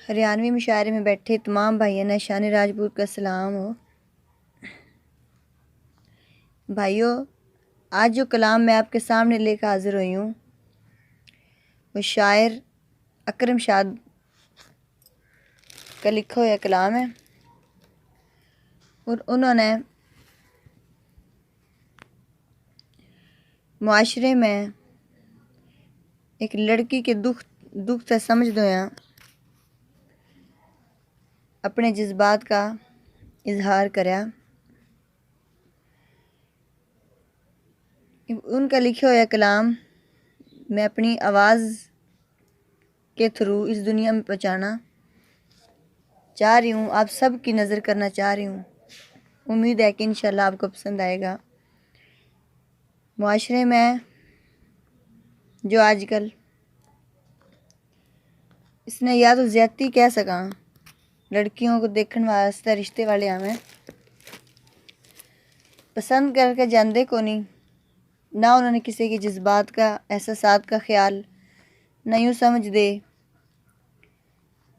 हरियाणवी मुशायरे में बैठे तमाम भाइयों ने शान राजपूत का सलाम हो। भाइयों, आज जो कलाम मैं आपके सामने लेकर हाजिर हुई हूँ वो शायर अकरम शाद का लिखा हुआ कलाम है। और उन्होंने मुआशरे में एक लड़की के दुख से समझ दो अपने जज्बात का इजहार करा। उनका लिखा हुआ कलाम मैं अपनी आवाज़ के थ्रू इस दुनिया में पहुँचाना चाह रही हूँ, आप सब की नज़र करना चाह रही हूँ। उम्मीद है कि इंशाल्लाह आपको पसंद आएगा। मुआशरे में जो आजकल इसने या तो ज़्यादती कह सका, लड़कियों को देखने वास्ते रिश्ते वाले हमें पसंद करके जानते को नहीं, ना उन्होंने किसी के जज्बात का एहसासात का ख्याल, ना यूँ समझ दे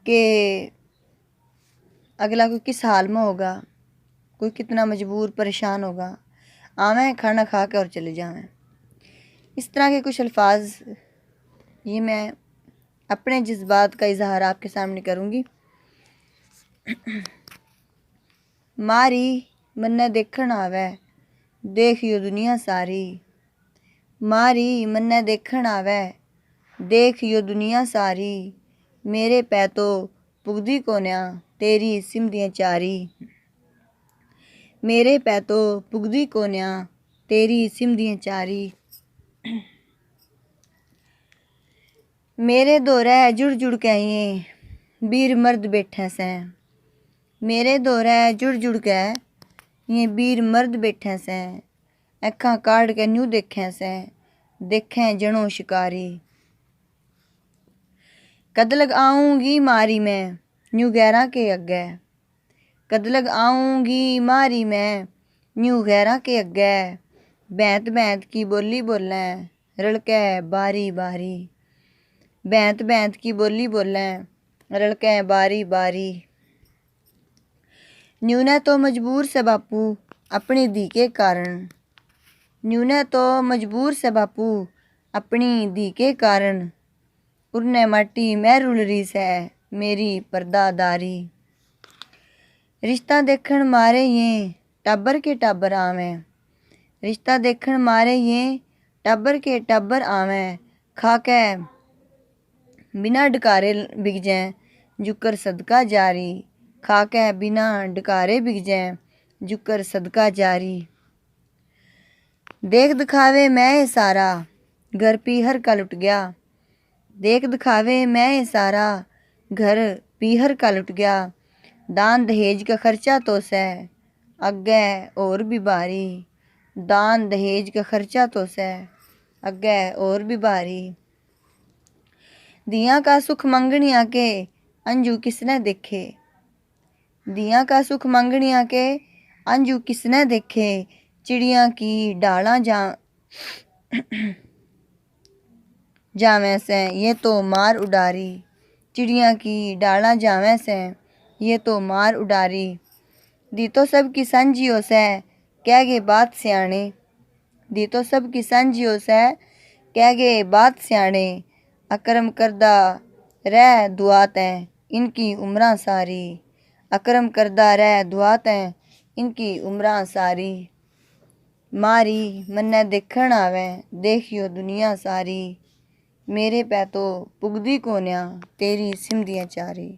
कि अगला कोई किस हाल में होगा, कोई कितना मजबूर परेशान होगा, आवें खाना खा के और चले जावें। इस तरह के कुछ अल्फाज ये मैं अपने जज्बात का इजहार आपके सामने करूँगी। मारी मन्ने देखण आवे देखियो दुनिया सारी, मारी मन्ने देखण आवे देखियो दुनिया सारी, मेरे पै तो पुगदी कोन्या तेरी सिमदियां चारी, मेरे पै तो पुगदी कोन्या तेरी सिमदियां चारी। मेरे दोरे जुड़ जुड़ के ये बीर मर्द बैठे से, मेरे दोरे जुड़ जुड़ के ये बीर मर्द बैठे से, अखा काढ़ के न्यू देखें से देखें जनो शिकारी। कद लग आऊँगी मारी मैं न्यू गैरा के अग्गे, कद लग आऊँगी मारी मैं न्यू गैरा के अग्गे, बैंत बैंत की बोली बोलें रड़के बारी बारी, बैंत बैंत की बोली बोलें रड़के बारी बारी। न्यू ने तो मजबूर से बापू अपनी धी के कारण, न्यू ने तो मजबूर से बापू अपनी धी के कारण, उड़ने माटी मैं रुल रही से मेरी पर्दादारी। रिश्ता देखण मारे ये टाबर के टाबर आवें, रिश्ता देखण मारे ये टाबर के टाबर आवें, खा के बिना डकारे बिक जाएं जुकर सदका जारी, खा के बिना डकारे बिक जाएं जुकर सदका जारी। देख दिखावे मैं ये सारा घर पीहर का लुट गया, देख दिखावे मैं ये सारा घर पीहर का लुट गया, दान दहेज का खर्चा तो से अग्गे और भी भारी, दान दहेज का खर्चा तो से अग्गे और भी भारी। दिया का सुख मंगनिया के अंजू किसने देखे, दिया का सुख मंगनिया के अंजू किसने देखे, चिड़िया की डाला जावे से ये तो मार उडारी, चिड़िया की डाला जावे से ये तो मार उडारी। दी तो सब की संजियो से कह गे बात सियाणे, दी तो सब की संजियो से कह गे बात सियाणे, अकरम करदा रह दुआत हैं इनकी उम्रां सारी, अकरम करदा रह दुआत हैं इनकी उम्रां सारी। मारी मन्ने देखण आवे देखियो दुनिया सारी, मेरे पै तो पुगदी कोन्या तेरी सिमदियां चारी।